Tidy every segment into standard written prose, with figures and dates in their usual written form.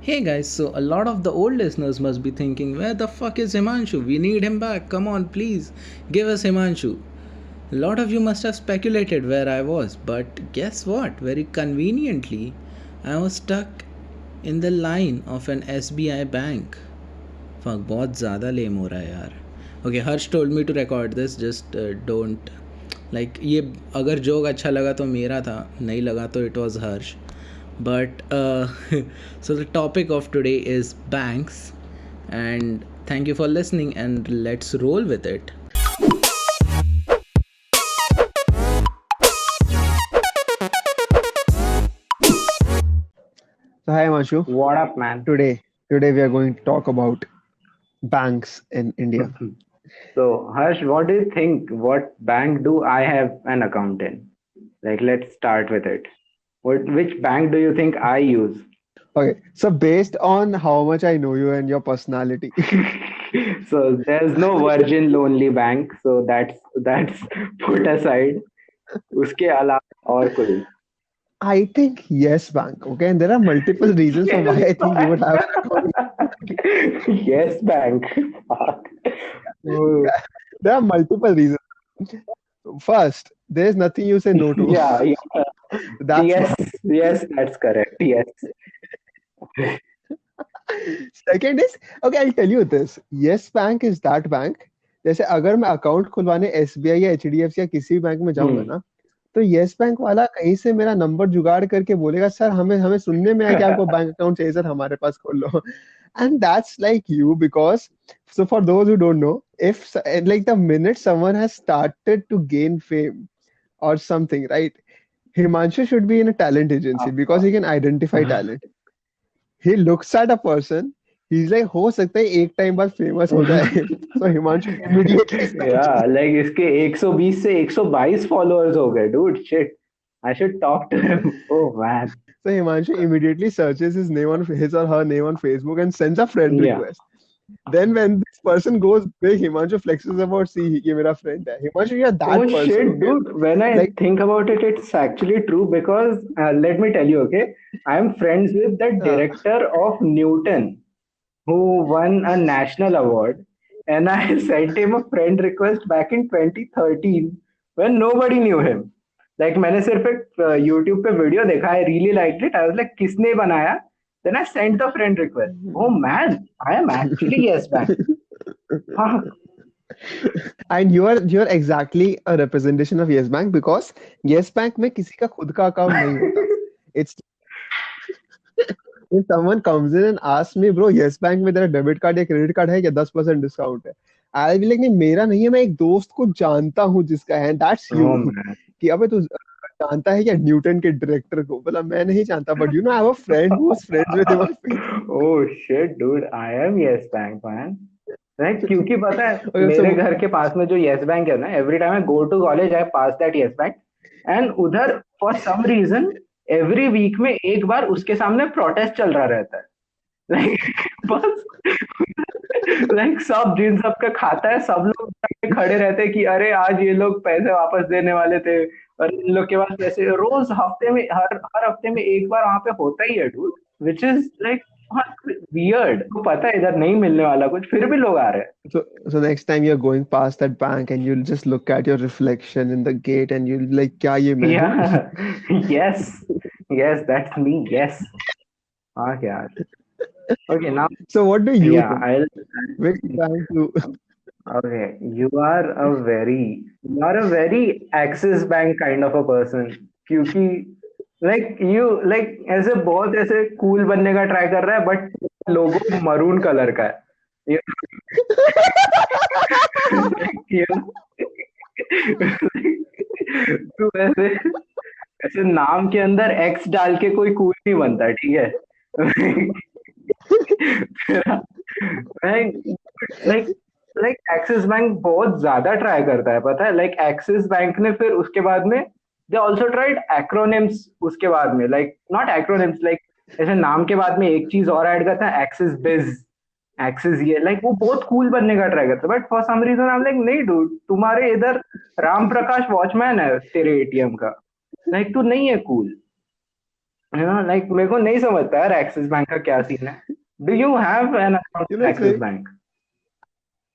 Hey guys, so a lot of the old listeners must be thinking, where the fuck is Himanshu? We need him back. Come on, please, give us Himanshu. A lot of you must have speculated where I was, but guess what? Very conveniently, I was stuck in the line of an SBI bank. Fuck, बहुत ज़्यादा lame हो रहा है यार. Okay, Harsh told me to record this. Just don't like ये अगर joke अच्छा लगा तो मेरा था, नहीं लगा तो it was Harsh. But so the topic of today is banks, and thank you for listening, and let's roll with it. So hi Manshu. What up, man? Today we are going to talk about banks in India. So, Harsh, what do you think? What bank do I have an account in? Like, let's start with it. Which bank do you think I use? Okay, so based on how much I know you and your personality, So there's no Virgin Lonely Bank, so that's put aside. उसके अलावा और कोई? I think Yes Bank. Okay, and there are multiple reasons for why Yes I think you would have. Bank. Yes Bank. Fuck. Oh, There are multiple reasons. First, there is nothing you say no to. yeah, yeah. That's Yes, one. yes, that's correct. Yes. Second is okay. I'll tell you this. Yes Bank is that bank. जैसे अगर मैं account खुलवाने SBI या HDFC या किसी भी bank में जाऊंगा Hmm. ना तो येस बैंक वाला कहीं से मेरा नंबर जुगाड़ करके बोलेगा सर हमें हमें सुनने में है कि आपको बैंक अकाउंट चाहिए सर हमारे पास खोल लो and that's like you because so for those who don't know if like the minute someone has started to gain fame or something right Himanshu should be in a talent agency Of because he course. can identify talent. He looks at a person, he's like हो सकता है एक time बाद famous हो जाए so Himanshu immediately Yeah, like इसके 120 से 122 followers हो गए, dude. Shit. I should talk to him. Oh man. So Himanshu immediately searches his name on his or her name on Facebook and sends a friend Yeah. request. Then when this person goes big, Himanshu flexes about, see, ये मेरा friend है. Himanshu, you're Oh that person, shit, okay? dude. When I Like, think about it, it's actually true because let me tell you, okay, I'm friends with the uh, director of Newton who won a national award, and I sent him a friend request back in 2013 when nobody knew him. Like मैंने सिर्फ एक YouTube पे video देखा, I really liked it. I was like, किसने बनाया? Then I sent the friend request. Oh man, I am actually yes bank. Fuck. and you're exactly a representation of Yes Bank because Yes Bank में किसी का खुद का account नहीं होता. It's if someone comes in and asks me, bro, Yes Bank में तेरा debit card या क्रेडिट कार्ड है क्या 10% डिस्काउंट है आई विल लाइक नहीं मेरा नहीं है मैं एक दोस्त को जानता हूँ जिसका है दैट्स यू Oh man. कि अबे तू जानता है क्या न्यूटन के डायरेक्टर को बोला मैं नहीं जानता but you know I have a friend who is friends with him on Facebook Oh shit, dude. I am yes bank man. Like, क्योंकि पता है ओके मेरे सो घर के पास में जो यस बैंक है ना every time I go to college I pass that Yes Bank and उधर for some reason every week में एक बार उसके सामने प्रोटेस्ट चल रहा रहता है लाइक बस लाइक सब जिन सब का खाता है सब लोग जाके खड़े रहते हैं कि अरे आज ये लोग पैसे वापस देने वाले थे और इन लोग के पास पैसे रोज हफ्ते में हर हर हफ्ते में एक बार वहां पे होता ही है dude which is like weird पता है इधर नहीं मिलने वाला कुछ फिर भी लोग आ रहे हैं so next time you're going past that bank and you'll just look at your reflection in the gate and you'll be like क्या ये मैं हूँ Yeah, yes, yes, that's me. Yes. Ah, yeah. Okay, now, so what do you yeah, think I'll. which bank you Okay, you are a very Axis Bank kind of a person. क्योंकि like ऐसे बहुत ऐसे cool बनने का try कर रहा है, but logo maroon color का है. You तू ऐसे ऐसे नाम के अंदर एक्स डाल के कोई कूल नहीं बनता ठीक है लाइक लाइक एक्सिस बैंक बहुत ज्यादा ट्राई करता है पता है लाइक एक्सिस बैंक ने फिर उसके बाद में दे ऑल्सो ट्राइड एक्रोनिम्स उसके बाद में लाइक नॉट एक्रोनिम्स लाइक ऐसे नाम के बाद में एक चीज और ऐड करता है एक्सिस बिज एक्सिस ये लाइक वो बहुत कूल बनने का ट्राई करता है but for some reason I am like नहीं डूड तुम्हारे इधर राम प्रकाश वॉचमैन है तेरे एटीएम का लाइक तू नहीं है कूल यू नो लाइक मेरे को नहीं समझता यार एक्सिस बैंक का क्या सीन है. Do you have an account in It's axis like bank?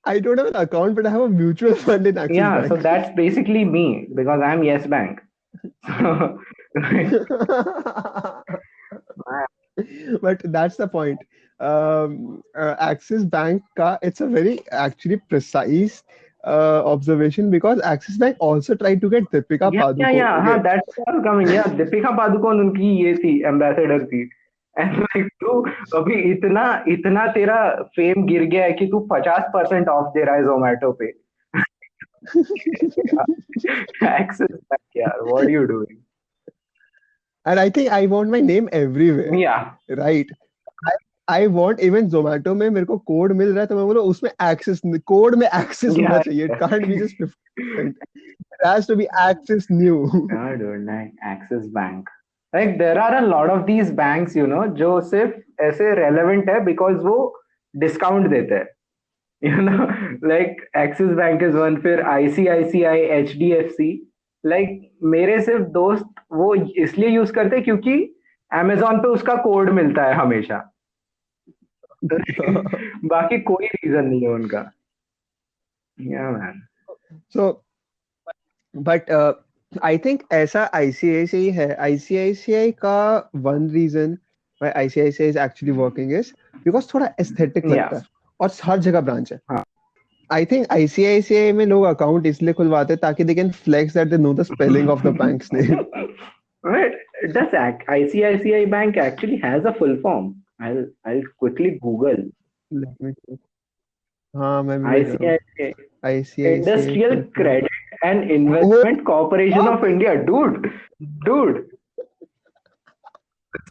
I don't have an account, but I have a mutual fund in Axis Yeah, so Bank. that's basically me because I'm Yes Bank. So, But that's the point. Axis Bank ka, it's a very actually precise observation because Axis Bank also tried to get Deepika Padukone. yeah, हाँ, Okay. that's what I was coming. Yeah, Deepika Padukone उनकी ये थी ambassador थी. And like तू अभी इतना इतना तेरा फेम गिर गया है कि तू 50% ऑफ दे रहा है जोमेटो पे. एक्सेस बैंक यार, what are you doing? And I think I want my name everywhere, या right? I want even Zomato में मेरे को कोड मिल रहा है तो मैं बोलूँ उसमें एक्सेस कोड में एक्सेस होना चाहिए. It can't be just 50%. It has to be Axis new. Yeah, dude, like Axis Bank. Like there are a lot of these banks, you know, जो सिर्फ ऐसे relevant है because वो discount देते हैं. You know, like Axis Bank is one, फिर ICICI, HDFC. Like मेरे सिर्फ दोस्त वो इसलिए यूज करते हैं क्योंकि Amazon पे उसका कोड मिलता है हमेशा. बाकी कोई रीजन नहीं है उनका. Yeah, man. So, but I think ऐसा ICICI है. ICICI का one reason why ICICI is actually working is because थोड़ा aesthetic Yeah. लगता है और हर जगह ब्रांच है. हाँ. I think ICICI में लोग अकाउंट इसलिए खुलवाते हैं ताकि they can flex that they know the spelling of the bank's name. Right. Does ICICI Bank actually has a full form? I'll quickly Google. Let me check. हाँ मैं भी देख रहा हूँ. ICICI ICICI Industrial full form. Credit and Investment Corporation fuck. of India. Dude.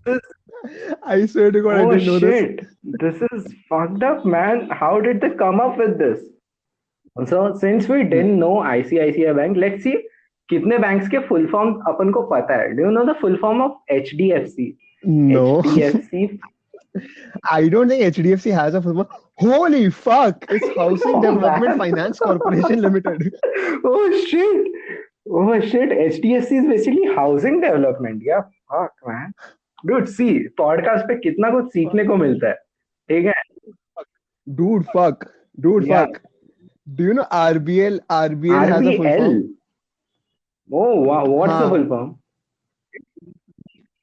This is, I swear to God, I oh didn't know this. shit. This is fucked up, man. How did they come up with this? So since we didn't know ICICI Bank, let's see कितने banks के full form अपन को पता है. Do you know the full form of HDFC? No. HDFC. I don't think HDFC has a full form. Holy fuck! It's Housing Oh, Development man. Finance Corporation Limited. Oh shit. HDFC is basically housing development. Yeah, fuck man. Dude, see, podcast पे कितना कुछ सीखने को मिलता है. ठीक है. Dude, fuck. Dude, Yeah. fuck. Do you know RBL? RBL has a full RBL. form. Oh, wow. What's the हाँ. full form?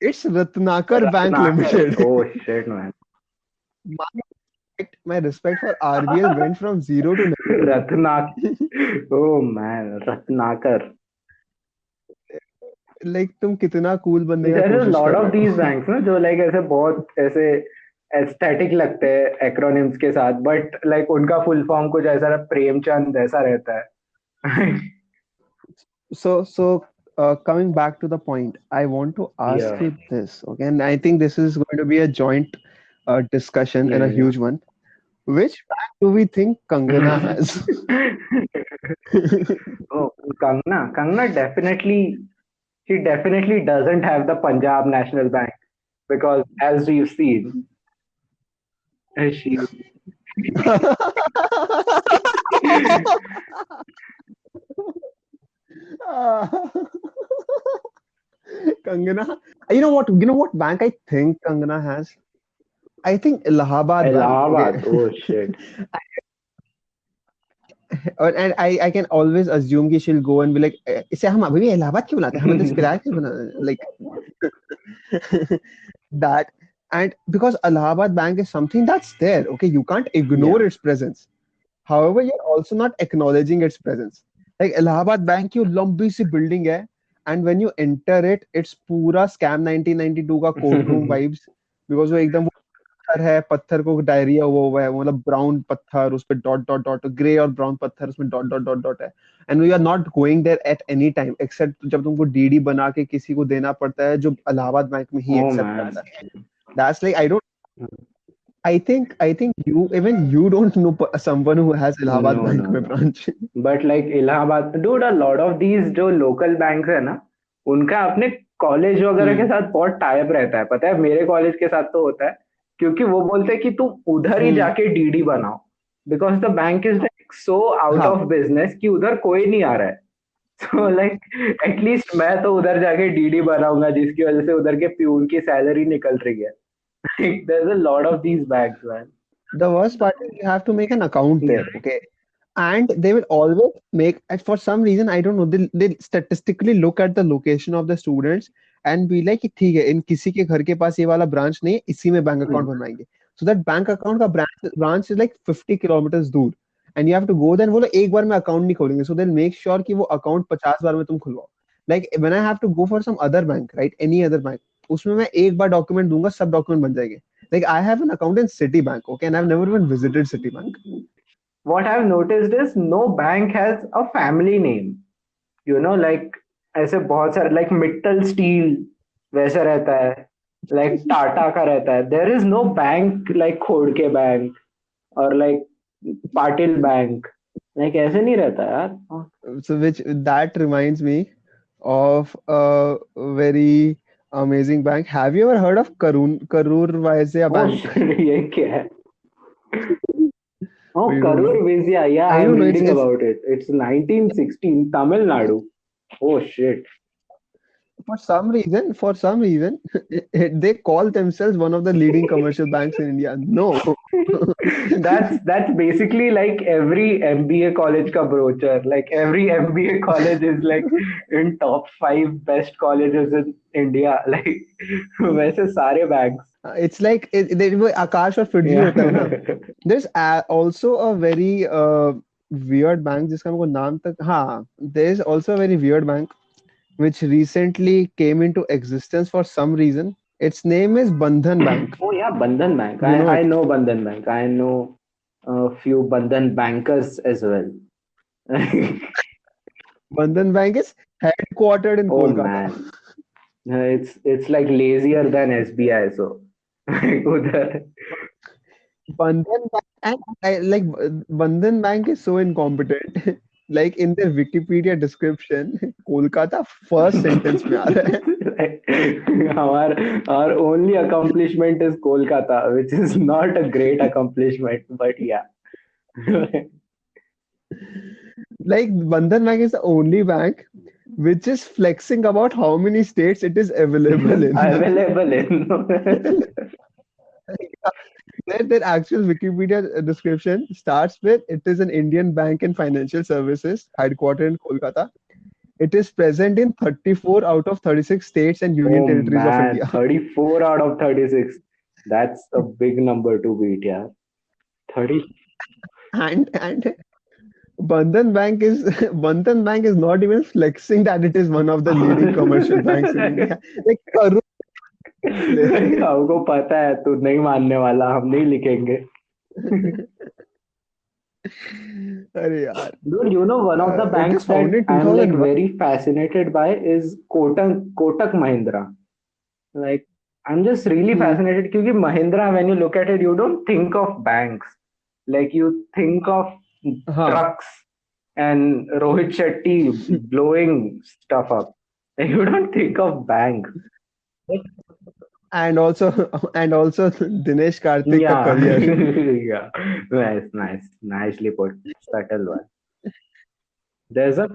It's Ratnakar Bank Limited. Oh shit, man. My respect for RBL went from 0 to 90. Ratnakar. Oh man, Ratnakar. Like तुम कितना cool बनने का There are a कोशिश lot कर of रहे हो. these banks ना जो like ऐसे बहुत ऐसे एस्थेटिक लगते हैं एक्रोनिम्स के साथ, बट लाइक उनका फुल फॉर्म कुछ ऐसा प्रेमचंद ऐसा रहता है. So coming back to the point, I want to ask Yeah. you this, okay? And I think this is going to be a joint discussion and a Yeah. huge one. Which bank do we think Kangana has? Oh, Kangna definitely, she definitely doesn't have the Punjab National Bank because as we've seen, she Kangana, you know what bank I think Kangana has? I think Allahabad Bank. Allahabad. Okay? Oh shit. And I can always assume कि she'll go and be like, इसे हम अभी भी इलाहाबाद क्यों बनाते हैं? हमें तो इस किराए क्यों बनाते? Like that. And because Allahabad Bank is something that's there, okay, you can't ignore its presence. However, you're also not acknowledging its presence. Like Allahabad Bank की लंबी सी building है, and when you enter it, it's पूरा scam 1992 का courtroom vibes because वो एकदम पत्थर है, पत्थर को डायरिया हुआ है, मतलब ब्राउन पत्थर, उस पे डॉट डॉट डॉट, ग्रे और ब्राउन पत्थर, उसमें डॉट डॉट डॉट डॉट है. And we are not going there at any time except जब तुमको डीडी बना के किसी को देना पड़ता है जो इलाहाबाद बैंक में ही Oh एक्सेप्ट man. करता है. That's like I think you don't know someone who has Allahabad No, Bank no, में no. branch. But like Allahabad, dude, a lot of these जो local banks है ना, उनका अपने कॉलेज वगैरह के साथ बहुत टाइप रहता है. पता है मेरे कॉलेज के साथ तो होता है क्योंकि वो बोलते हैं कि तुम उधर ही जाके डीडी बनाओ because the bank is like so out हाँ. ऑफ बिजनेस कि उधर कोई नहीं आ रहा है. So like एटलीस्ट मैं तो उधर जाके डीडी बनाऊंगा जिसकी वजह से उधर के प्यून की सैलरी निकल रही है. Like there's a lot of these banks, man. The worst part is you have to make an account Yeah. there, okay? And they will always make, and for some reason, I don't know, they statistically look at the location of the students and be like कि ठीक है इन किसी के घर के पास ये वाला branch नहीं है, इसी में बैंक अकाउंट बनवाएंगे. So that बैंक अकाउंट का branch is like 50 kilometers दूर, and you have to go there. वो लोग एक बार में अकाउंट नहीं खोलेंगे, so they'll make sure कि वो अकाउंट 50 बार में तुम खुलवाओ. Like when I have to go for some other bank, right, any other bank, उसमें मैं एक बार डॉक्यूमेंट दूंगा, सब डॉक्यूमेंट बन जाएंगे. Like I have an account in Citibank, okay, and I've never even visited Citibank. What I've noticed is no bank has a family name. You know, like ऐसे बहुत सारे like Mittal Steel वैसा रहता है, like Tata का रहता है. There is no bank like Khodke bank or like Patil bank. Like ऐसे नहीं रहता यार. So that reminds me of a very amazing bank. Have you ever heard of Karur Vysya Oh Bank? shit, ये क्या है? Oh, You don't Karur know? Vysya. Yeah, I I'm don't know. reading about it. It's 1916, Tamil Nadu. Oh shit. For some reason, they call themselves one of the leading commercial banks in India. No. That's basically like every MBA college ka brochure. Like every MBA college is like in top 5 best colleges in India. Like वैसे सारे banks. It's like वो आकाश और फिरजी Yeah. होता है ना. There's also a very weird bank जिसका मेरे को नाम तक हाँ. There's also a very weird bank which recently came into existence for some reason. Its name is Bandhan Bank. Oh yeah, Bandhan Bank. You know I it. know Bandhan Bank. I know a few Bandhan bankers as well. Bandhan Bank is headquartered in Oh Kolkata. man. It's like lazier than SBI. So like उधर Bandhan Bank and Bandhan Bank is so incompetent. Like in their Wikipedia description, Kolkata first sentence में आ रहा है. our only accomplishment is Kolkata, which is not a great accomplishment, but yeah. Like Bandhan Bank is the only bank which is flexing about how many states it is available in. Available in. Their actual Wikipedia description starts with it is an Indian bank and financial services headquartered in Kolkata. It is present in 34 out of 36 states and union Oh territories of man, India. 34 out of 36. That's a big number to beat, yeah. 30. And Bandhan Bank is not even flexing that it is one of the leading commercial banks in India. Like Karur हमको पता है तू नहीं मानने वाला, हम नहीं लिखेंगे. अरे यार. Dude, you know one of the It banks is founded that in I'm like 2001. very fascinated by is Kotak Mahindra. Like I'm just really fascinated because Mahindra, when you look at it, you don't think of banks. Like you think of हाँ. trucks and Rohit Shetty blowing stuff up. Like, you don't think of banks. And also Dinesh Karthik ka Yeah. career. Yeah. Nice. Nicely put. Subtle one. There's a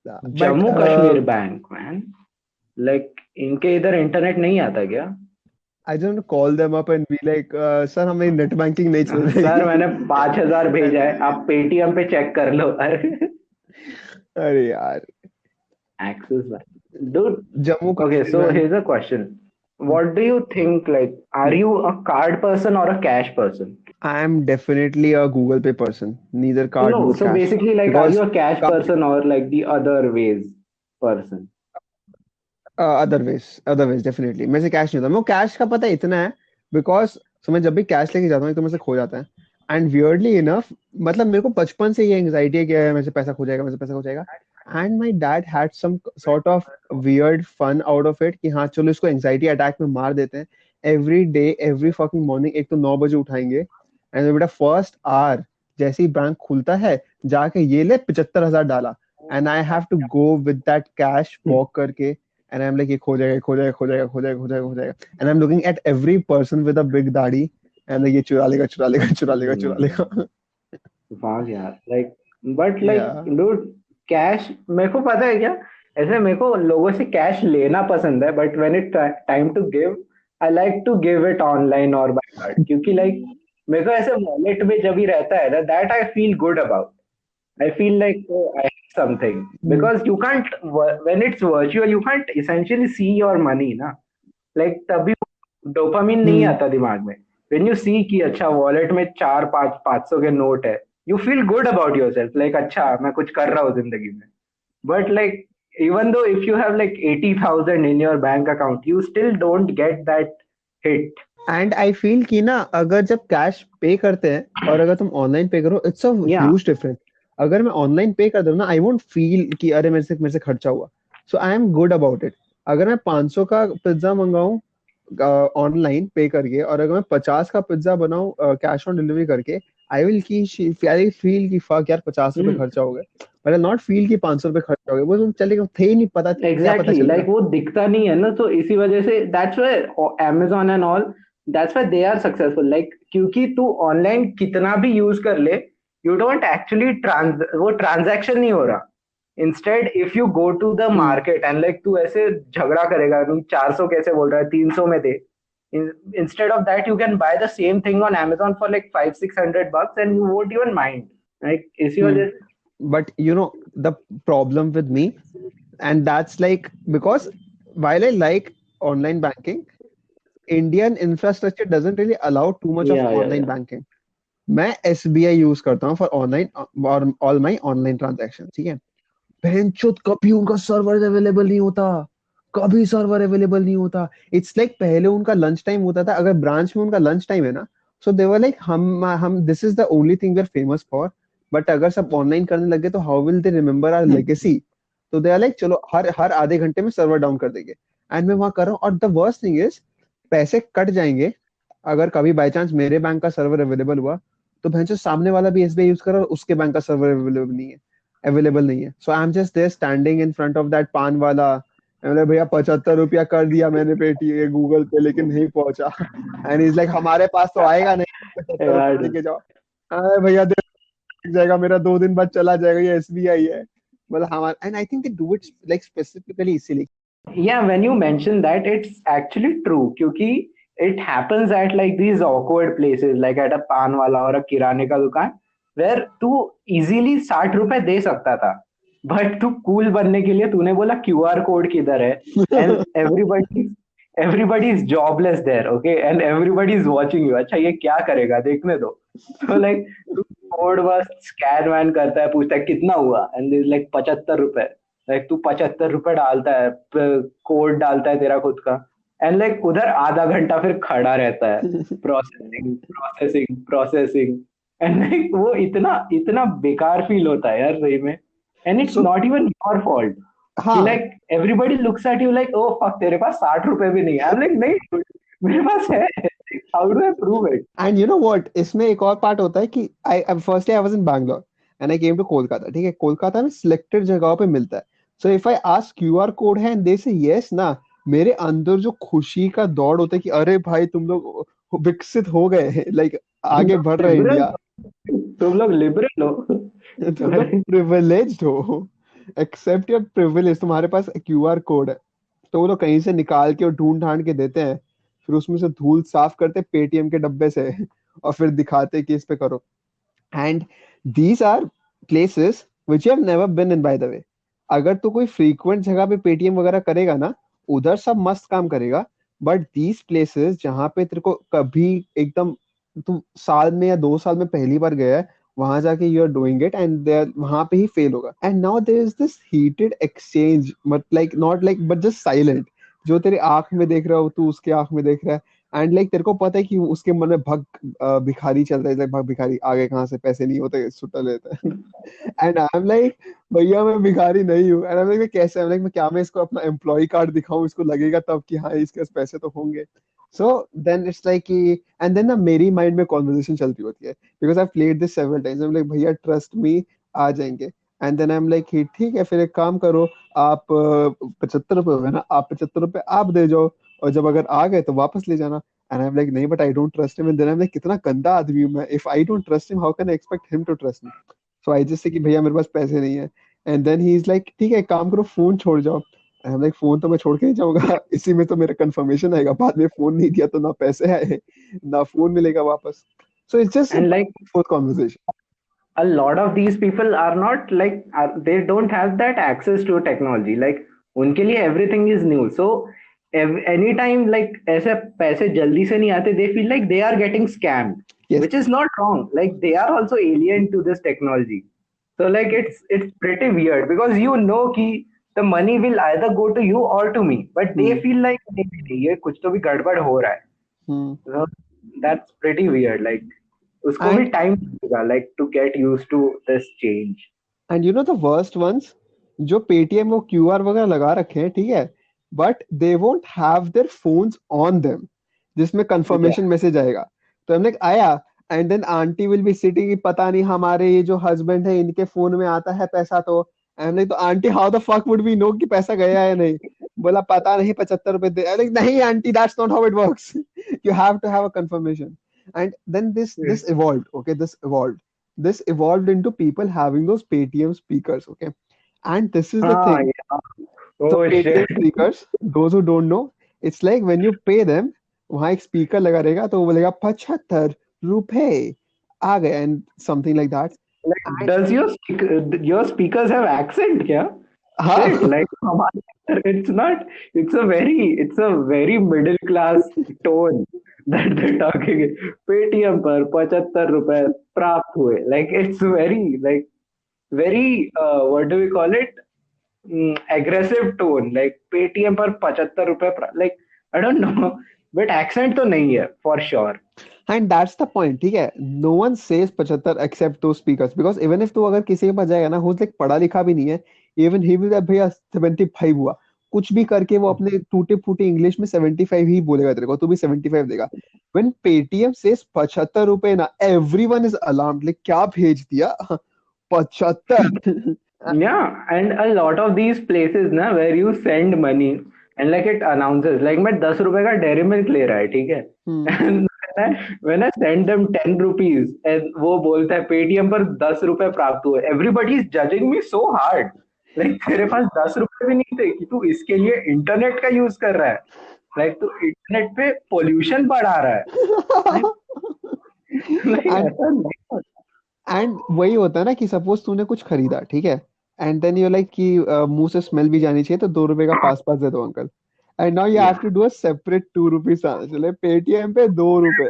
But Jammu Kashmir Bank, man. Like इनके इधर internet नहीं आता क्या? I just want to call them up and be like, sir, हमें net banking नहीं चल रही. Sir मैंने 5,000 भेजा है, आप पेटीएम पे चेक कर लो. अरे यार. Axis Bank. Dude, Jammu okay, so Kashmir here's a question. What do you think, like, are you a card person or a cash person? I am definitely a Google Pay person. Neither card No, nor so cash. basically, like, are Because you a cash ca- person or like the other ways person? other ways definitely. मैं से cash नहीं होता. मेरे को cash का पता इतना है because so मैं जब भी कैश लेके जाता हूँ तो मेरे से खो जाता है. And weirdly enough, मतलब मेरे को बचपन से ये एंजाइटी है कि मेरे से पैसा खो जाएगा. And my dad had some sort of weird fun out of it कि हाँ चलो इसको एंजाइटी अटैक में मार देते हैं. Every day, every fucking morning एक तो 9 बजे उठाएंगे and बेटा फर्स्ट आवर जैसे ही बैंक खुलता है जाके ये ले 75,000 डाला and I have to go with that cash walk करके and I'm like ये खो जाएगा and I'm looking at every person with a big दाढ़ी and like ये चुरा लेगा. Fuck, yeah. Like, but like, Yeah. dude, cash मेरे को पता है क्या, ऐसे मेरे को लोगों से कैश लेना पसंद है, but when it time to give, I like to give it online और बाय कार्ड, क्योंकि लाइक मेरे को ऐसे वॉलेट में जब भी रहता है ना, that I feel good about. I feel like, oh, I have something, Hmm. because you can't, when it's virtual, you can't essentially see your money, ना. Like तभी डोपामिन नहीं Hmm. आता दिमाग में. When you see कि अच्छा wallet में 4-5 500 के नोट है, you feel good about yourself. Like अच्छा मैं कुछ कर रहा हूँ जिंदगी में. But like even though if you have like 80,000 in your bank account, you still don't get that hit. And I feel कि ना अगर जब कैश पे करते हैं और अगर तुम ऑनलाइन पे करो, it's a Yeah, huge difference. अगर मैं ऑनलाइन पे कर दूं ना, आई वोंट फील कि अरे मेरे से खर्चा हुआ. So I am good about it. अगर मैं 500 का पिज्जा मंगाऊं ऑनलाइन पे करके, और अगर मैं 50 का पिज्जा बनाऊं कैश ऑन डिलीवरी करके, आई फील कि फक यार, 50 रुपए hmm. खर्चा हो गए. बट आई नॉट फील कि 500 रुपए खर्चा हो गए. वो तो चलेगा, थे ही नहीं पता, क्या पता एग्जैक्टली, चलेगा. लाइक वो दिखता नहीं है ना, तो इसी वजह से that's why Amazon and all, that's why they are successful. Like क्योंकि तू ऑनलाइन कितना भी यूज कर ले, यू डोंट एक्चुअली वो ट्रांजैक्शन नहीं हो रहा. Instead if you go to the hmm. Market and like तू ऐसे झगड़ा करेगा, तू 400 कैसे बोल रहा है, 300 में दे. Instead of that you can buy the same thing on Amazon for like 500-600 bucks and you won't even mind. Like इसी Hmm. वजह से. But you know, the problem with me, and that's like because while I like online banking, Indian infrastructure doesn't really allow too much of या या online या banking. मैं SBI use करता हूँ for online और all my online transaction. ठीक है. बहनचोद कभी उनका सर्वर अवेलेबल नहीं होता. कभी सर्वर अवेलेबल नहीं होता. इट्स लाइक पहले उनका लंच टाइम होता था, अगर ब्रांच में उनका लंच टाइम है ना, सो दे वर लाइक हम this is the only thing we are famous for. But अगर सब ऑनलाइन करने लगे तो how will they remember our legacy. तो दे आर लाइक चलो हर हर आधे घंटे में सर्वर डाउन कर देंगे. एंड मैं वहां कर रहा हूँ, और द वर्स्ट थिंग इज पैसे कट जाएंगे. अगर कभी बाई चांस मेरे बैंक का सर्वर अवेलेबल हुआ, तो भैंसो सामने वाला भी एसबीआई यूज कर रहा है और उसके बैंक का सर्वर अवेलेबल नहीं है. So I am just there standing in front of that paan wala. मैंने भैया 75 रुपया कर दिया मैंने पेटीएम गूगल पे, लेकिन नहीं पहुंचा. एंड इज लाइक हमारे पास तो आएगा नहीं, 75 रुपये यार. लेके जाओ. अरे भैया दे जाएगा, मेरा 2 दिन बाद चला जाएगा, ये एसबीआई है. मतलब हमारा, and I think they do it like specifically इसीलिए. Yeah, when you mention that, it's actually true. क्योंकि it happens at like these awkward places, like at a पान वाला और a किराने का दुकान, where तू easily 60 रुपए दे सकता था, but तू cool बनने के लिए तूने बोला QR कोड किधर है, and everybody is jobless there, okay, and everybody is watching you. अच्छा ये क्या करेगा, देखने दो. So like तू कोड बस स्कैन वैन करता है, पूछता है कितना हुआ, and there's like 75 रुपए. लाइक तू 75 रुपए डालता है, कोड डालता है तेरा खुद का, एंड लाइक उधर आधा घंटा फिर खड़ा रहता है, processing processing processing. And like वो इतना इतना बेकार फील होता है यार सही में. And it's so not even your fault कि हाँ. Like everybody looks at you like, oh fuck तेरे पास 60 रुपए भी नहीं है. आई एम लाइक नहीं dude, मेरे पास है. How do I prove it? And you know what, इसमें एक और पार्ट होता है कि I firstly I was in Bangalore and I came to Kolkata. ठीक है, कोलकाता में सिलेक्टेड जगहों पे मिलता है. So if I ask QR code है एंड दे से यस ना, मेरे अंदर जो खुशी का दौड़ होता है कि अरे भाई तुम लोग विकसित हो गए, लाइक आगे बढ़ रहे हैं लिबरल, इंडिया. तुम लोग लिबरल हो. तुम लोग प्रिविलेज्ड हो. Accept your privilege. तुम्हारे पास क्यूआर कोड है, तो वो लोग कहीं से निकाल के और ढूंढ ढांड के देते हैं, फिर उसमें से धूल साफ करते पेटीएम के डब्बे से, और फिर दिखाते कि इस पे करो. And these are places which you have never been in, by the way. अगर तू कोई फ्रीक्वेंट जगह पे पेटीएम वगैरह करेगा ना, उधर सब मस्त काम करेगा. बट दीज प्लेसेस जहाँ पे तेरे को कभी एकदम, तू साल में या 2 साल में पहली बार गया है, वहां जाके you are doing it and वहां पे ही फेल होगा. And now there is this heated exchange, but like not like but just silent. जो तेरे आंख में देख रहा हो, तू उसके आंख में देख रहा है. एंड लाइक तेरे को पता है कि उसके मन में भग भिखारी चल रहा है, भग भिखारी आगे कहाँ से पैसे नहीं होते, सुट्टा लेता है. एंड आई एम लाइक भैया मैं भिखारी नहीं हूँ. एंड आई एम लाइक कैसे, आई एम लाइक मैं क्या, मैं इसको अपना एम्प्लॉय कार्ड दिखाऊं, इसको लगेगा तब कि हाँ इसके पास पैसे तो होंगे. सो देन इट्स लाइक कि, एंड देन ना मेरी माइंड में कॉन्वर्सेशन चलती होती है, because I played this several times. I am like भैया ट्रस्ट मी, आ जाएंगे. And then I am like ठीक है, फिर एक काम करो, आप 75 रुपए हुए ना, आप 75 रुपए आप दे जाओ, और जब अगर आ गए तो वापस ले जाना. एंड आई एम लाइक नहीं, but I don't trust him. And then I am like कितना गंदा आदमी हूं मैं. If I don't trust him, how can I expect him to trust me. So I just say कि भैया मेरे पास पैसे नहीं है. And then he is like ठीक है एक काम करो फोन छोड़ जाओ। आई एम लाइक फोन तो मैं छोड़ के ही जाऊंगा इसी में तो मेरा कंफर्मेशन आएगा, बाद में फोन नहीं दिया तो ना पैसे आए ना फोन मिलेगा वापस। So it's just And like fourth conversation. a lot of these people are not like they don't have that access to technology. Like उनके लिए everything is new. So anytime like ऐसे पैसे जल्दी से नहीं आते, they feel like they are getting scammed, yes. which is not wrong. Like they are also alien to this technology. So like it's pretty weird because you know कि the money will either go to you or to me, but they feel like नहीं नहीं नहीं, ये कुछ तो भी गड़बड़ हो रहा है. So that's pretty weird. Like उसको भी एंड टाइम लगेगा like to get used to this change. And you know the worst ones, जो पेटीएम वो क्यूआर वगैरह लगा रखे हैं ठीक है, but they won't have their phones on them जिसमें Yeah. कंफर्मेशन मैसेज आएगा। तो हमने आया and then aunty will be sitting, पता नहीं हमारे ये जो हस्बैंड है इनके फोन में आता है पैसा, तो हमने तो aunty how the fuck would we know कि पैसा गया है नहीं। बोला पता नहीं 75 रुपए दे। I'm like, नहीं aunty that's not how it works you have to have a confirmation. And then this evolved, okay this evolved into people having those Paytm speakers, okay? And this is the Ah, thing. yeah. So Oh Paytm shit. speakers, those who don't know, it's like when you pay them, वहाँ एक speaker लगा रहेगा तो वो बोलेगा 75 रुपए आ गए and something like that. Like, And does your speakers have accent? Yeah. हाँ Shit. Like, it's not. It's a very middle class tone that they're talking. Paytm पर 75 रुपए प्राप्त हुए. Like, it's very what do we call it? Aggressive tone. Like Paytm पर 75 रुपए. Like I don't know, but accent तो नहीं है for sure. and that's the point, ठीक है? No one says 75 except those speakers because even if तू अगर किसी के पास जाएगा ना who's like पढ़ा लिखा भी नहीं है, even he will be भैया 75 हुआ, कुछ भी करके वो अपने टूटे फूटे इंग्लिश में 75 ही बोलेगा तेरे को, तू भी 75 देगा। when Paytm says 75 रुपए ना, everyone is alarmed, like क्या भेज दिया 75। Yeah, and a lot of these places ना where you send money and like it announces like मैं 10 रुपए का डेयरी मिल्क ले रहा है, ठीक है? And when I send them 10 rupees and वो बोलता है पेटीएम पर 10 रुपए प्राप्त हुए, everybody is judging me so hard. Like तेरे पास 10 रुपए भी नहीं थे कि तू इसके लिए इंटरनेट का यूज कर रहा है, like तू इंटरनेट पे पोल्यूशन बढ़ा रहा है. Like and ऐसा नहीं होता. एंड वही होता है ना कि सपोज तूने कुछ खरीदा ठीक है, एंड देन यू लाइक कि मुंह से स्मेल भी जानी चाहिए तो 2 रुपए का पास पास दे दो uncle, and now you have Yeah. To do a separate 2 rupees transfer Paytm पे 2 रुपए।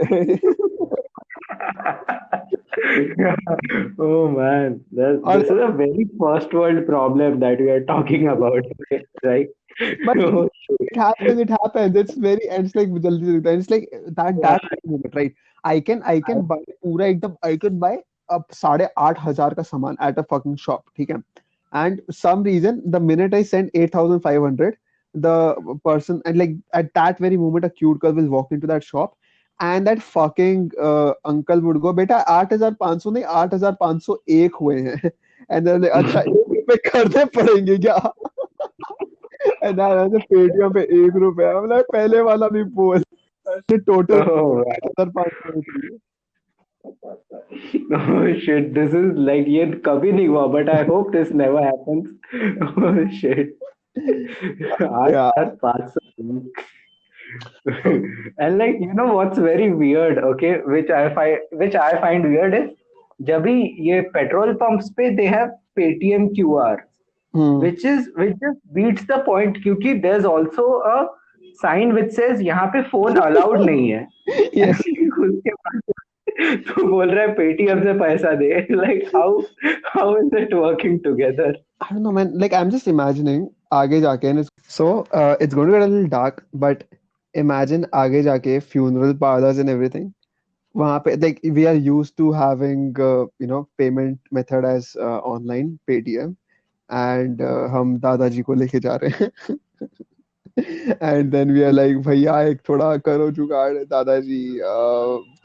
Oh man, और this is a very first world problem that we are talking about, right? but Oh shit. it happens it's very, and it's like जल्दी जल्दी it's like Yeah. that moment, right? I can buy पूरा एकदम, I can buy अब 8,500 का सामान at a fucking shop, ठीक है? And some reason the minute I send 8,500, the person, and like at that very moment a cute girl will walk into that shop and that fucking uncle would go बेटा 8,500 नहीं 8,501 हुए हैं and then like, अच्छा 1 रुपए करने पड़ेंगे क्या? and then ऐसे पेटीएम पे 1 रुपया, मतलब पहले वाला भी बोल, ऐसे total Oh, 8,500। oh shit, this is like ये कभी नहीं हुआ, but I hope this never happens. Oh shit. Yeah. 8,500. And like you know what's very weird, okay, which I find weird is जब भी ये पेट्रोल पंप्स पे they have Paytm QR, which just beats the point क्योंकि there's also a sign which says यहाँ पे phone allowed नहीं है. Yes. उसके बाद तो बोल रहा है पेटीएम से पैसा दे. Like how is it working together? I don't know, man. Like I'm just imagining आगे जाके, and it's going to get a little dark, but imagine आगे जाके funeral parlors and everything. वहाँ पे like we are used to having payment method as online Paytm, and हम दादाजी को लेके जा रहे हैं and then we are like भैया एक थोड़ा करो जुगाड़ दादाजी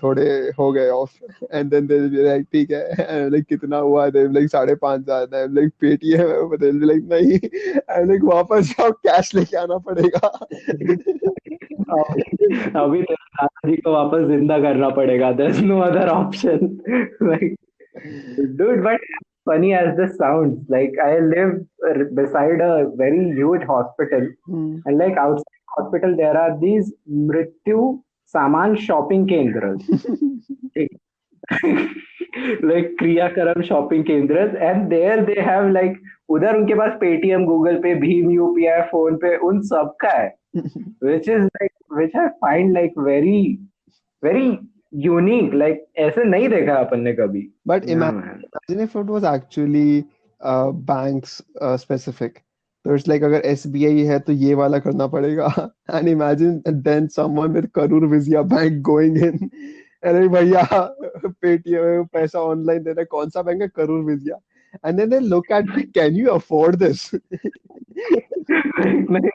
थोड़े हो गए of, and then they'll be like ठीक है, and like कितना हुआ, they'll be like 5,500, I'm like Paytm है, but they'll be like नहीं, I'm like वापस जाओ कैश लेके आना पड़ेगा। अभी तेरे दादाजी को वापस जिंदा करना पड़ेगा. There's no other option. Like, dude, but funny as this sounds, like I live beside a very huge hospital, Hmm. and like outside the hospital there are these Mrityu Saman shopping kendras. like क्रियाकर्म shopping केंद्र and there they have like उधर उनके पास Paytm Google पे Bhim UPI phone पे उन सब का है which is like which I find like very unique, like ऐसे नहीं देखा अपन ने कभी. But Yeah, imagine, man. imagine if it was actually banks specific. So it's like अगर SBI है तो ये वाला करना पड़ेगा. And imagine then someone with Karur Vysya Bank going in. अरे भैया पेटीएम में पैसा ऑनलाइन देना है, कौन सा बैंक है? Karur Vijaya. And then they look at me, can you afford this? नहीं,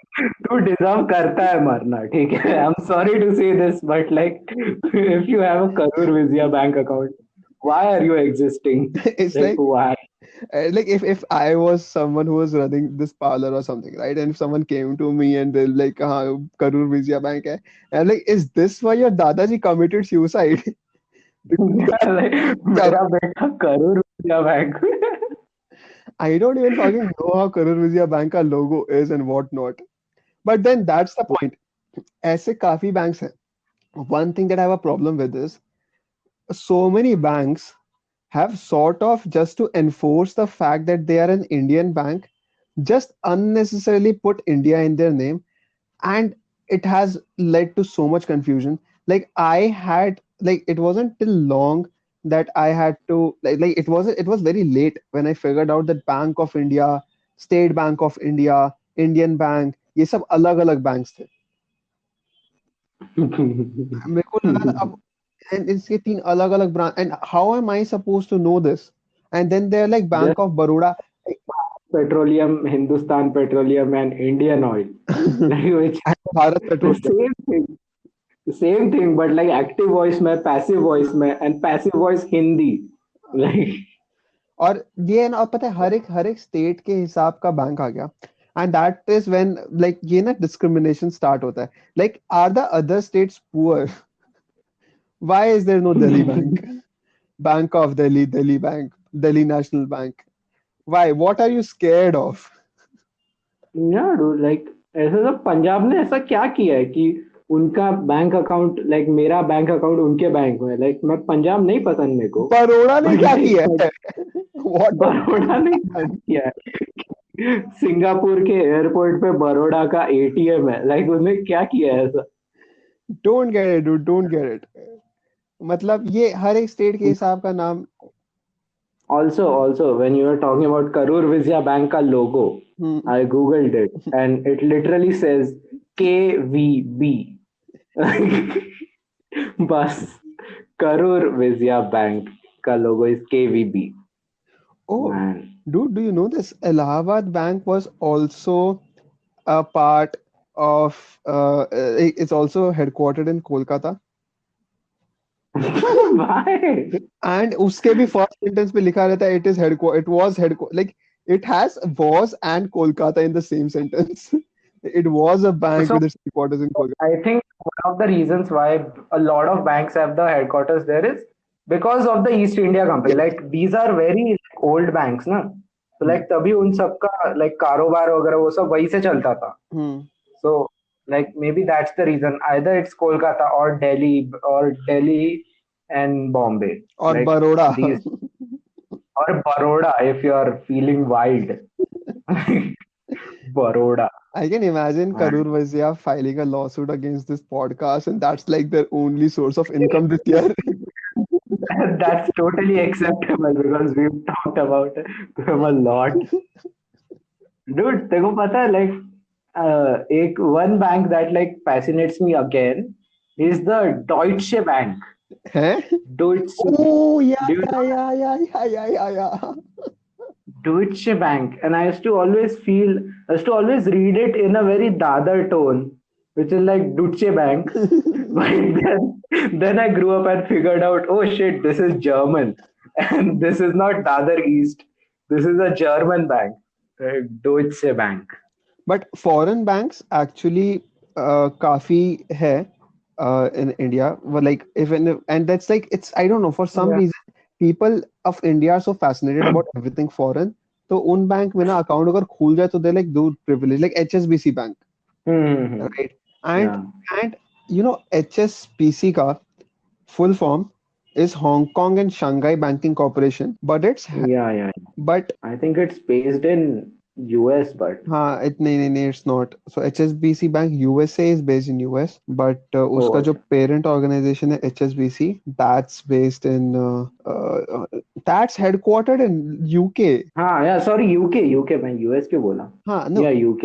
तू डिजर्व करता है मरना, ठीक है. आई एम सॉरी टू से this but like if you have a Karur Vijaya bank account, why are you existing? It's Like like why? like if I was someone who was running this parlor or something, right? And if someone came to me and they're like, Karur Vysya Bank hai. And I'm like, is this why your Dadaji committed suicide? Like, मेरा बेटा Karur Vijaya bank. I don't even fucking know how Karur Vysya Bank का logo is and whatnot. But then that's the point. ऐसे काफी banks हैं. One thing that I have a problem with is so many banks have sort of, just to enforce the fact that they are an Indian bank, just unnecessarily put India in their name, and it has led to so much confusion. Like I had, like it wasn't till long that I had to like it was very late when I figured out that Bank of India, State Bank of India, Indian Bank, ये सब अलग अलग banks थे. मेरे को लगा अब and इसके तीन अलग अलग branch, and how am I supposed to know this? And then they're like Bank Just of Baroda. petroleum, Hindustan Petroleum, and Indian Oil, like which And Bharat the Petroleum. same thing. The same thing, but like active voice में, passive voice में, and passive voice Hindi. Like और ये ना, और पता है हर एक state के हिसाब का बैंक आ गया. And that is when like ये ना डिस्क्रिमिनेशन स्टार्ट होता है. Like are the other states poor? Why is there no Delhi bank, bank of Delhi, Delhi bank, Delhi national bank? Why, what are you scared of? yeah, dude, like ऐसा सब पंजाब ने ऐसा क्या किया है कि उनका बैंक अकाउंट, लाइक मेरा बैंक अकाउंट उनके बैंक में, लाइक मैं पंजाब नहीं पसंद मेरे को, बड़ौदा ने but क्या like किया है? व्हाट बड़ौदा ने क्या किया है? सिंगापुर के एयरपोर्ट पे बड़ौदा का एटीएम है, लाइक उसने क्या किया है ऐसा? Don't get it dude, don't get it. मतलब ये हर एक स्टेट के हिसाब का नाम. Also, when you were talking about Karur Vysya Bank का logo, I googled it and it literally says KVB. बस Karur Vysya Bank का logo is KVB. Oh, Man. dude, do you know this? Allahabad Bank was also a part of, it's also headquartered in Kolkata. Why? And उसके भी first sentence पे लिखा रहता है, it was headquartered, like it has was and Kolkata in the same sentence. It was a bank So with its headquarters in Kolkata. I think one of the reasons why a lot of banks have the headquarters there is because of the East India Company. Yeah. Like these are very old banks, ना? So like तभी उन सबका like कारोबार वगैरह वो सब वहीं से चलता था. So like maybe that's the reason. Either it's Kolkata or Delhi and Bombay. Or Like Baroda. these, or Baroda if you are feeling wild. Baroda. I can imagine Karur Vysya filing a lawsuit against this podcast, and that's like their only source of income this year. That's totally acceptable because we've talked about them a lot. Dude, तेरे को पता है like एक one bank that like fascinates me again is the Deutsche Bank. Huh? Deutsche. Oh yeah, Do you know yeah. Deutsche Bank, and I used to always read it in a very Dadar tone, which is like Deutsche Bank. But then I grew up and figured out, oh shit, this is German, and this is not Dadar East. This is a German bank, Deutsche Bank. But foreign banks actually काफी है in India. Well, like even and that's like it's, I don't know, for some Yeah. reason people of India are so fascinated about everything foreign. तो उन bank में ना account अगर खुल जाए तो दे लाइक दो privilege like HSBC bank, Hmm. right? And Yeah. and you know HSBC का full form is Hong Kong and Shanghai Banking Corporation, but Yeah. but I think it's based in US, but हाँ नहीं, it's not. So HSBC Bank USA is based in US, but उसका oh, जो parent organization है HSBC, that's based in that's headquartered in UK. हाँ, yeah, sorry, UK मैं US क्यों बोला? हाँ no, Yeah, UK.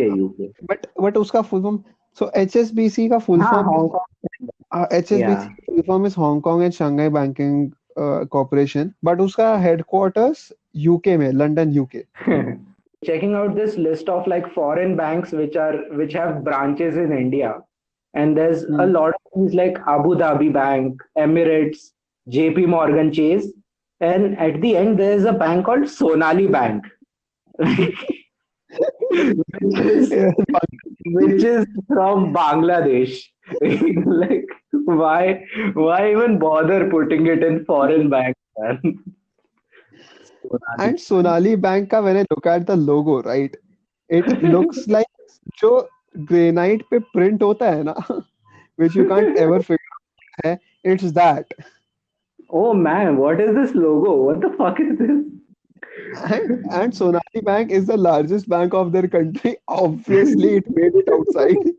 but उसका full form, so HSBC का full हाँ, form is Hong Kong. HSBC Yeah. full form is Hong Kong and Shanghai Banking Corporation, but उसका headquarters UK में, London UK. Checking out this list of like foreign banks which have branches in India, and there's a Hmm. lot of things like Abu Dhabi Bank, Emirates, JP Morgan Chase, and at the end there's a bank called Sonali Bank, which is Yeah, which is from Bangladesh. Like, why even bother putting it in foreign banks, man? Sonali. and Sonali Bank का when I look at the logo, right? It looks like जो granite पे print होता है ना, which you can't ever figure out है, it's that. Oh man, what is this logo? What the fuck is this? And Sonali Bank is the largest bank of their country. Obviously, it made it outside.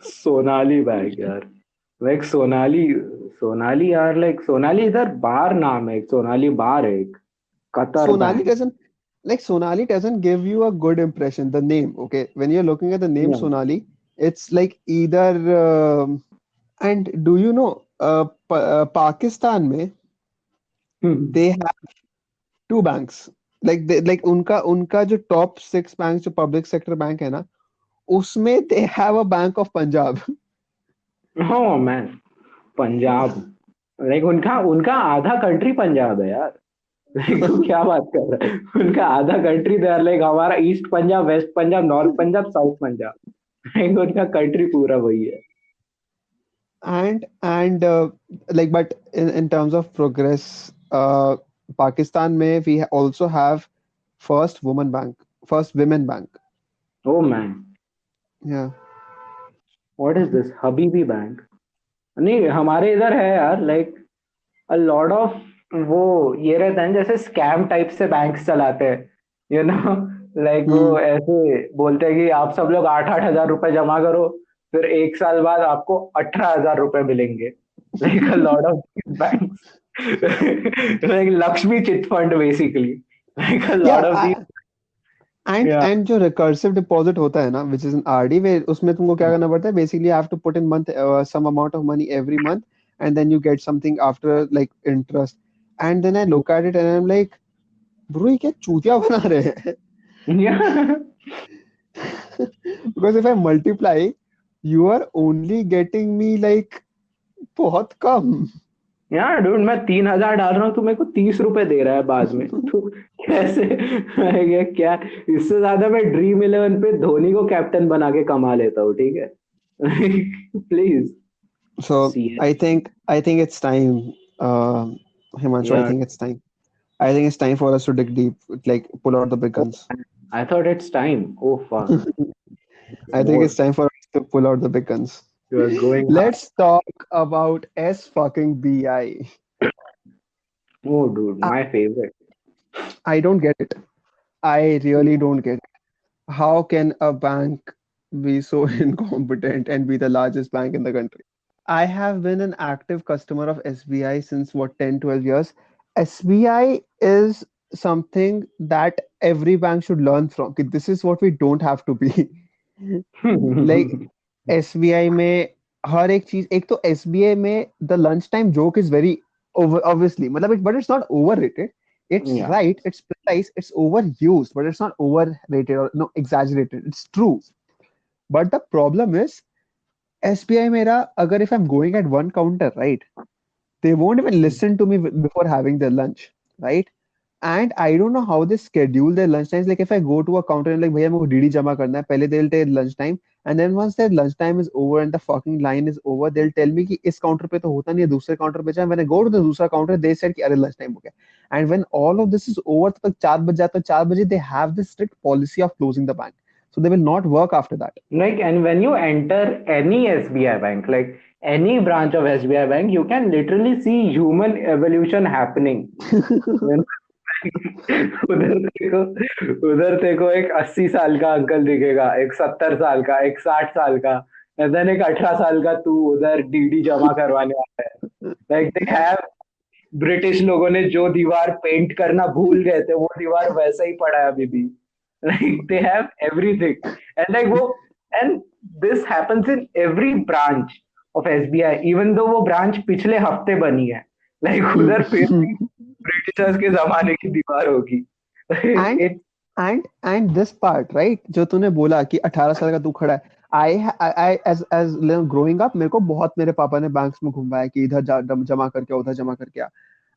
Sonali Bank, यार. Like Sonali यार, like Sonali इधर बार नाम है, एक Sonali बार है, एक Qatar Sonali bank. doesn't Sonali doesn't give you a good impression. The name, okay, when you're looking at the name Yeah. Sonali, it's like either. And do you know, Pakistan में Hmm. they have two banks. Like उनका जो top six banks जो public sector bank है ना, उसमें they have a Bank of Punjab. Oh man, Punjab. Like उनका उनका आधा कंट्री पंजाब है यार. Like तू क्या बात कर रहा है? उनका आधा कंट्री दे लाइक हमारा east Punjab, west Punjab, north Punjab, south Punjab. Like उनका कंट्री पूरा वही है. And like but in terms of progress, Pakistan में we also have first women bank. Oh man, Yeah. what is this? Habibi Bank. नहीं, हमारे इधर है यार, लाइक अ लॉट ऑफ वो ये रहता है जैसे स्कैम टाइप से बैंक्स चलाते हैं, यू नो. Like Hmm. वो ऐसे बोलते हैं कि आप सब लोग 8,000 रुपए जमा करो, फिर 1 साल बाद आपको 18,000 रुपए मिलेंगे. Like a lot of banks, like Lakshmi chit fund basically, like a lot Yeah, of the. या. and जो recursive deposit होता है ना, which is an RD, where उसमें तुमको क्या करना पड़ता है? Basically, you have to put in some amount of money every month, and then you get something after like interest. And then I look at it and I'm like, bro, ये क्या चूतिया बना रहे हैं? Because if I multiply, you are only getting me like बहुत कम. यार dude, मैं 3,000 डाल रहा हूँ, तू मेरे को 30 रुपए दे रहा है बाद में. तू कैसे? ये क्या? इससे ज्यादा मैं ड्रीम 11 पे धोनी को कैप्टन बना के कमा लेता हूँ, ठीक है? Please. So see. I think it's time, Himanshu. I यार, think it's time. I think it's time for us to dig deep, like pull out the big guns. I thought it's time. Oh fuck. I think more. it's time for us to pull out the big guns. You are going hard. Let's talk about S fucking BI. Oh dude, I, my favourite. I don't get it. I really don't get it. How can a bank be so incompetent and be the largest bank in the country? I have been an active customer of SBI since what 10, 12 years. SBI is something that every bank should learn from. Okay, this is what we don't have to be. Like SBI में हर एक चीज, एक तो SBI में the lunchtime joke is very obviously मतलब but it's not overrated. It's या. right, it's precise, it's overused, but it's not overrated or no exaggerated. It's true. But the problem is SBI मेरा अगर if I'm going at one counter, right? They won't even listen to me before having their lunch, right? And I don't know how they schedule their lunch times. Like if I go to a counter and like भैया मेरे को DD जमा करना है, पहले they'll take lunch time And then once their lunchtime is over and the fucking line is over, they'll tell me कि इस counter पे तो होता नहीं है, दूसरे काउंटर पे जाए. When I go to the दूसरा काउंटर, they said कि अरे lunch time हो गया. And when all of this is over, तब तक 4 बज जाता है. 4 बजे they have this strict policy of closing the bank, so they will not work after that. Like, and when you enter any SBI bank, like any branch of SBI bank, you can literally see human evolution happening. When- उधर देखो एक 80 साल का uncle दिखेगा, एक 70 साल का, एक 60 साल का, and then एक 18 साल का तू उधर डीडी जमा करवाने आता है. Like they have ब्रिटिश लोगों ने जो दीवार पेंट करना भूल गए थे, वो दीवार वैसा ही पड़ा है अभी भी. Like they have everything, and like वो, and this happens in every branch of SBI, even though वो branch पिछले हफ्ते बनी है. Like उधर फिर ब्रिटिशर्स के जमाने की दीवार होगी. And It, and this part, right, जो तूने बोला कि 18 साल का तू खड़ा है. I as growing up, मेरे को बहुत मेरे पापा ने बैंक्स में घुमाया कि इधर जमा करके उधर जमा करके आ.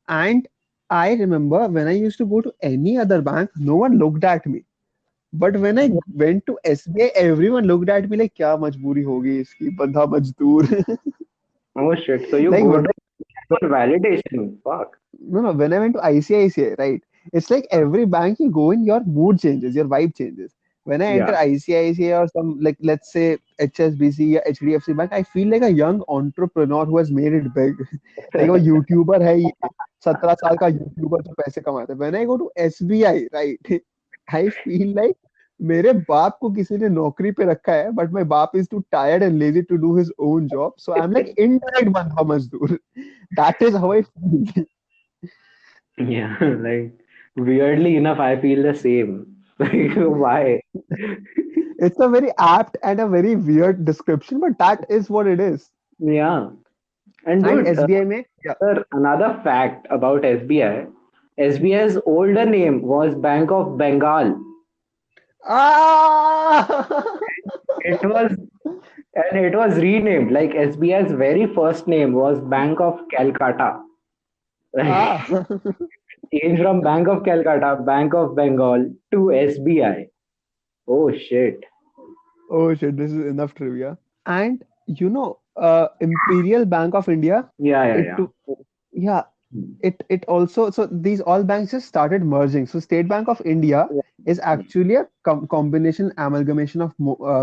And I remember when I used to go to any other bank, no one looked at me. But when I went to SBI, everyone looked at me like क्या मजबूरी होगी इसकी, बंधा मजदूर. oh shit, so you Like go when to for validation. Fuck. no, when I went to ICICI, right, it's like every bank you go in, your mood changes, your vibe changes. When I enter Yeah. ICICI or some, like let's say HSBC or HDFC Bank, I feel like a young entrepreneur who has made it big. Like a YouTuber है ये, 17 साल का YouTuber जो पैसे कमाता है. When I go to SBI, right, I feel like मेरे बाप को किसी ने नौकरी पे रखा है, but my बाप is too tired and lazy to do his own job, so I'm like indirect बंधा मजदूर. That is how I feel. Yeah, like weirdly enough, I feel the same. Like, why? It's a very apt and a very weird description, but that is what it is. Yeah. And And dude, SBI में, yeah. another fact about SBI, SBI's older name was Bank of Bengal. Ah! It was, and it was renamed. Like SBI's very first name was Bank of Calcutta. Like, Ah! changed from Bank of Calcutta, Bank of Bengal to SBI. Oh shit. Oh shit, this is enough trivia. And you know, Imperial Bank of India, Yeah, yeah, it yeah. to, yeah, it also, so these all banks just started merging. So State Bank of India is actually a combination amalgamation of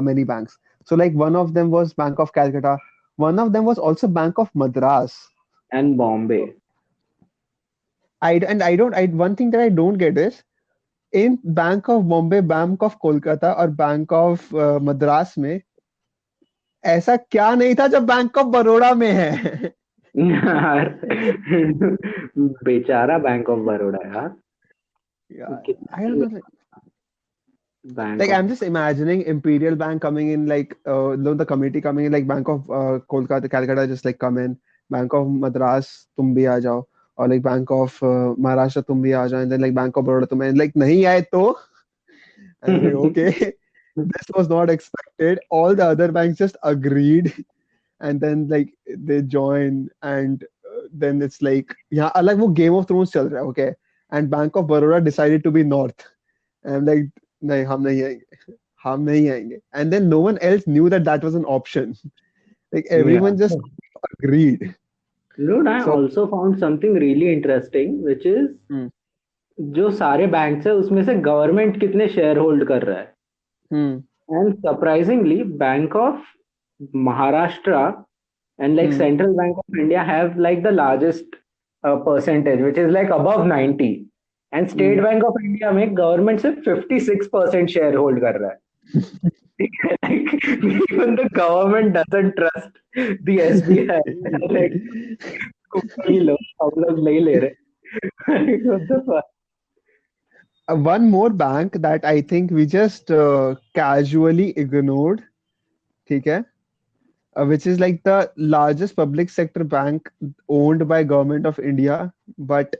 many banks. So like one of them was Bank of Calcutta, one of them was also Bank of Madras. And Bombay. I one thing that I don't get is in Bank of Bombay, Bank of Kolkata और Bank of Madras में ऐसा क्या नहीं था जो bank of Baroda में है. यार बेचारा बैंक ऑफ बड़ौदा यार. Yeah, I कितनी don't know. Bank Like of I'm just imagining Imperial Bank coming in, like the committee coming in, like Bank of Kolkata, Calcutta, just like come in. Bank of Madras, तुम भी आ जाओ. Or like Bank of Maharashtra, तुम भी आ जाओ. And then like Bank of Baroda, तुम like नहीं आए तो. I'm like okay, this was not expected. All the other banks just agreed, and then like they join, and then it's like yeah, like वो Game of Thrones चल रहा है, okay. And Bank of Baroda decided to be North. And I'm like नहीं हम नहीं आएंगे, हम नहीं आएंगे. And then no one else knew that that was an option. Like yeah. everyone just agreed. Dude, I So also found something really interesting, which is hmm, जो सारे banks है उसमें से गवर्नमेंट कितने शेयर होल्ड कर रहा है. hmm, and surprisingly bank of Maharashtra and like hmm, Central Bank of India have like the largest percentage, which is like above 90. And State hmm. Bank of India में government सिर्फ 56% share hold कर रहा है. Like, even the government doesn't trust the SBI. Like, ही लो, हम लोग नहीं ले रहे. What the fuck? One more bank that I think we just casually ignored, ठीक है? Which is like the largest public sector bank owned by government of India, but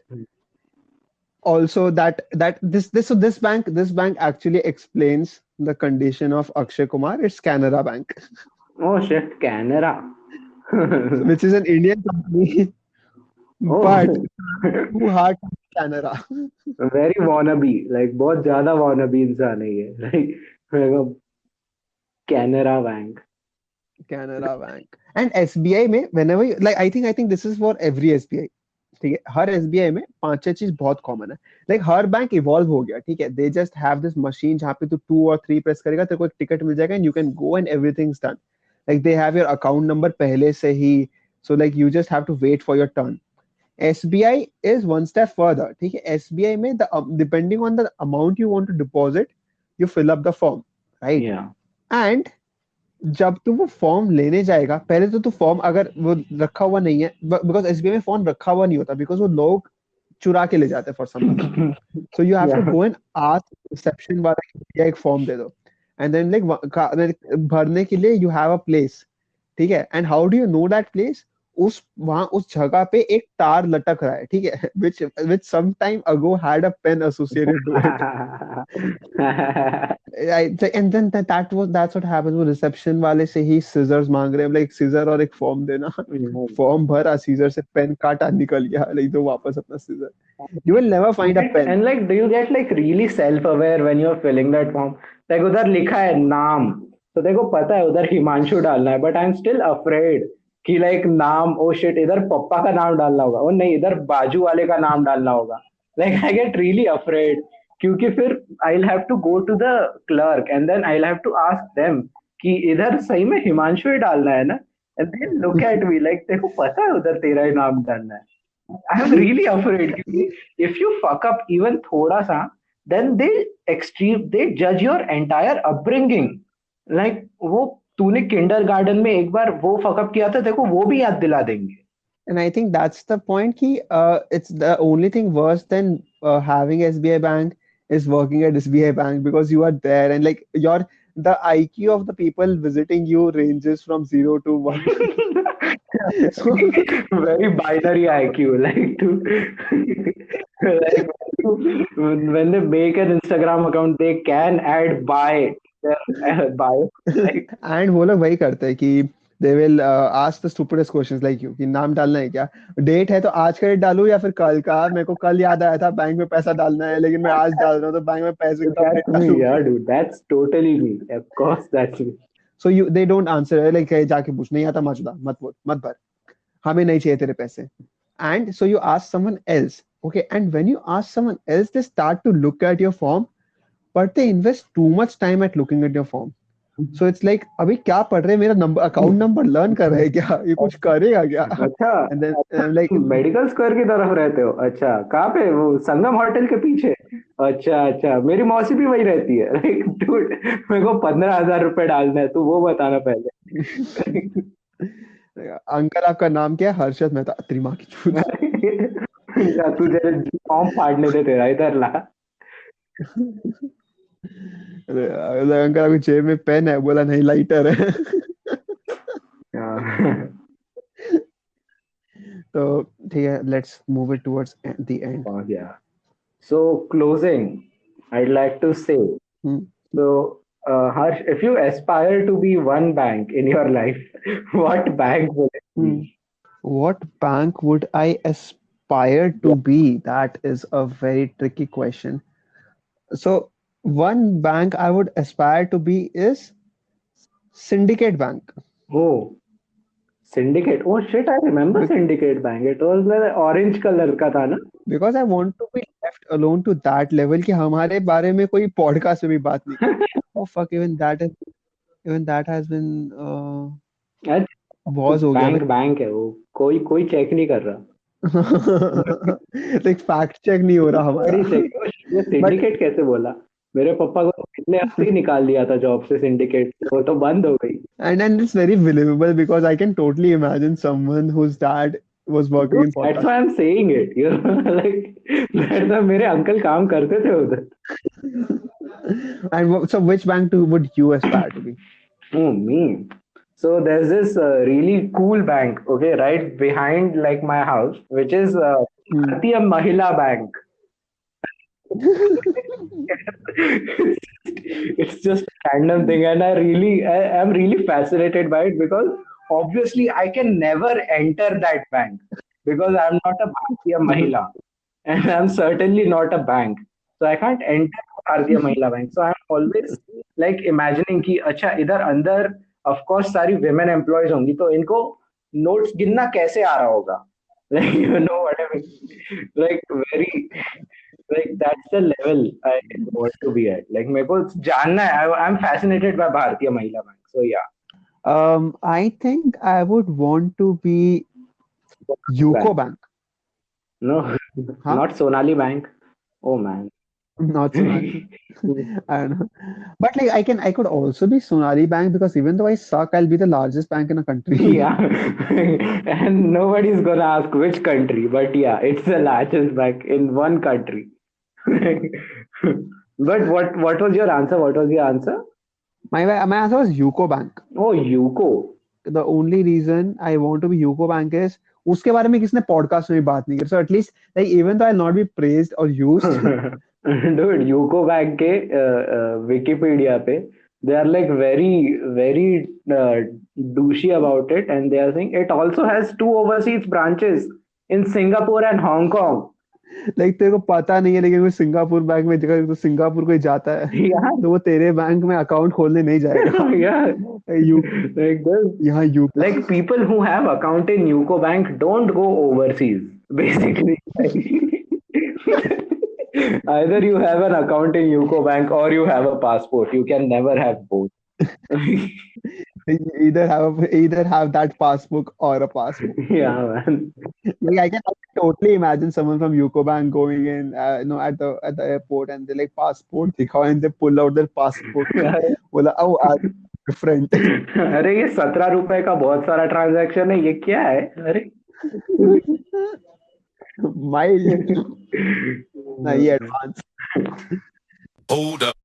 also this bank actually explains the condition of Akshay Kumar. It's Canara Bank, Oh shit, Canara. which is an Indian company, but Oh, too hard to be Canara. very wannabe. Like बहुत ज्यादा wannabe इंसान है ये. Like मेरे को Canara Bank. Canara Bank and SBI में whenever like I think this is for every SBI. ठीक है, हर SBI में पांच छह चीज बहुत कॉमन है. लाइक हर बैंक इवॉल्व हो गया. ठीक है, they just have this machine जहाँ पे तू 2 और 3 प्रेस करेगा तेरे को एक टिकट मिल जाएगा and you can go and everything's done. Like they have your account number पहले से ही. So like you just have to wait for your turn. SBI is one step further. ठीक है, SBI में depending on the amount you want to deposit, you fill up the form, right? Yeah. And जब तू वो form लेने जाएगा पहले तो तू फॉर्म अगर वो रखा हुआ नहीं है बिकॉज SBI में फॉर्म रखा हुआ नहीं होता बिकॉज वो लोग चुरा के ले जाते हैं for some reason. So you have to Yeah. Go and ask reception वाला कि भैया एक फॉर्म दे दो एंड देन लाइक भरने के लिए यू हैव अ प्लेस. ठीक है, and how do you know that place? उस जगह पे एक तार लटक रहा है. ठीक है, which some time ago had a pen associated to it. And then that's what happens. वो रिसेप्शन वाले से ही scissors मांग रहे हैं. लाइक scissor और एक फॉर्म देना. फॉर्म भरा, scissor से पेन काटा, निकल गया. लाइक दो वापस अपना scissor. You will never find a pen. And like, do you get like really self-aware when you're filling that form? Like उधर लिखा है नाम, तो देखो पता है उधर हिमांशु डालना है, but I'm still afraid कि लाइक नाम, ओ शिट, इधर पप्पा का नाम डालना होगा, ओ नहीं इधर बाजू वाले का नाम डालना होगा. Like I get really afraid क्योंकि फिर I will have to go to the clerk and then I will have to ask them कि इधर सही में हिमांशु ही डालना है ना, and they look at me like देखो पता है उधर तेरा ही नाम डालना है. आई एम रियली अफ्रेड क्योंकि if you fuck up even थोड़ा सा देन दे जज योर एंटायर अपब्रिंगिंग. लाइक वो तूने किंडरगार्टन में एक बार वो फकअप किया था, देखो वो भी याद दिला देंगे. And I think that's the point कि it's the only thing worse than having SBI Bank is working at SBI Bank because you are there and like the IQ of the people visiting you ranges from 0 to 1. So, very binary IQ, like like when they make an Instagram account they can add by their bio. Like, and वो लोग वही करते हैं कि they will ask the stupidest questions like you कि नाम डालना है क्या, डेट है तो आज का डेट डालूं या फिर कल का, मेरे को कल याद आया था बैंक में पैसा डालना है लेकिन मैं आज डाल रहा हूँ तो बैंक में पैसे कब that's me, डालूं. yeah, dude. That's totally me. Of course, that's me. So they don't answer like जाके पूछ नहीं आता मत मत भर, हमें नहीं चाहिए तेरे पैसे. And so you ask someone else. Okay, and when you ask someone else they start to look at your form but they invest too much time at looking at your form. So it's like अभी क्या पढ़ रहे हैं, मेरा number account number learn कर रहे हैं क्या, ये कुछ करेगा क्या? अच्छा, And then like medical square की तरफ रहते हो? अच्छा, कहाँ पे? वो संगम होटल के पीछे? अच्छा अच्छा, मेरी मौसी भी वही रहती है. लाइक डूड, मेरे को 15,000 रुपए डालना है, तू वो बताना पहले. अंकल आपका नाम क्या है? हर्षद मेहता. तेरी माँ की चूत. या तू जरा फॉर्म फाड़ने दे तेरा, इधर ला. अंकल आपकी जेब में पेन है? बोला नहीं लाइटर है. तो ठीक है, let's move it towards the end. Yeah. So closing, I'd like to say, so Harsh, if you aspire to be one bank in your life, what bank would it be? What bank would I aspire to be? That is a very tricky question. So one bank I would aspire to be is Syndicate Bank. Oh, Syndicate. Oh shit, I remember Syndicate Bank. It was the orange color का था ना? Because I want to be left alone to that level कि हमारे बारे में कोई podcast में भी बात नहीं. Oh fuck, even that has been was हो गया. बैंक है वो, कोई चेक नहीं कर रहा. like fact check नहीं हो रहा हमारा. ये सिंडिकेट कैसे बोला? मेरे पापा को पिछले हफ्ते ही निकाल दिया था जॉब से सिंडिकेट, तो बंद हो गई. And it's very believable because I can totally imagine someone whose dad was working in podcast. That's why I'm saying it. You know, like that's why मेरे अंकल काम करते थे उधर. And so which bank would you aspire to be? Oh, me. So there's this really cool bank, okay, right behind like my house, which is Bharatiya Mahila Bank. It's just a random thing, and I'm really fascinated by it because obviously I can never enter that bank because I'm not a Bharatiya Mahila and I'm certainly not a bank, so I can't enter भारतीय महिला bank. So I'm always like imagining कि अच्छा इधर अंदर of course सारी women employees होंगी तो इनको notes गिनना कैसे आ रहा होगा. Like you know what I mean? Like very like that's the level I want to be at. Like मेरे को जानना है. I'm fascinated by भारतीय महिला bank. So yeah. I think I would want to be UCO Bank. No, Huh? not Sonali Bank. Oh man. Not Sonali. I don't know. But like I could also be Sonali Bank because even though I suck, I'll be the largest bank in a country. Yeah, and nobody's gonna ask which country, but yeah, it's the largest bank in one country. But what was your answer? What was your answer? My answer was UCO Bank. Oh, UCO. The only reason I want to be UCO Bank is उसके बारे में किसने podcast में भी बात नहीं की. So at least like even though I'll not be praised or used, Dude, UCO Bank के Wikipedia पे they are like very douchey about it, and they are saying it also has 2 overseas branches in Singapore and Hong Kong. like तेरे को पता नहीं है लेकिन कोई Singapore bank में जगह तो सिंगापुर कोई जाता है Yeah, तो वो तेरे बैंक में अकाउंट खोलने नहीं जाएगा. yeah. You Like this. यहाँ you Like people who have account in UCO Bank don't go overseas, basically. Either you have an account in UCO Bank or you have a passport. You can never have both. either have that passbook or a passport. Yeah, man. Like I can totally imagine someone from UCO Bank going in, at the airport, and they like passport दिखाओ, and they pull out their passport. बोला, oh, I'm different. अरे ये 17 रुपए का बहुत सारा transaction है. ये क्या है? अरे Mild. नहीं, advance. Hold up.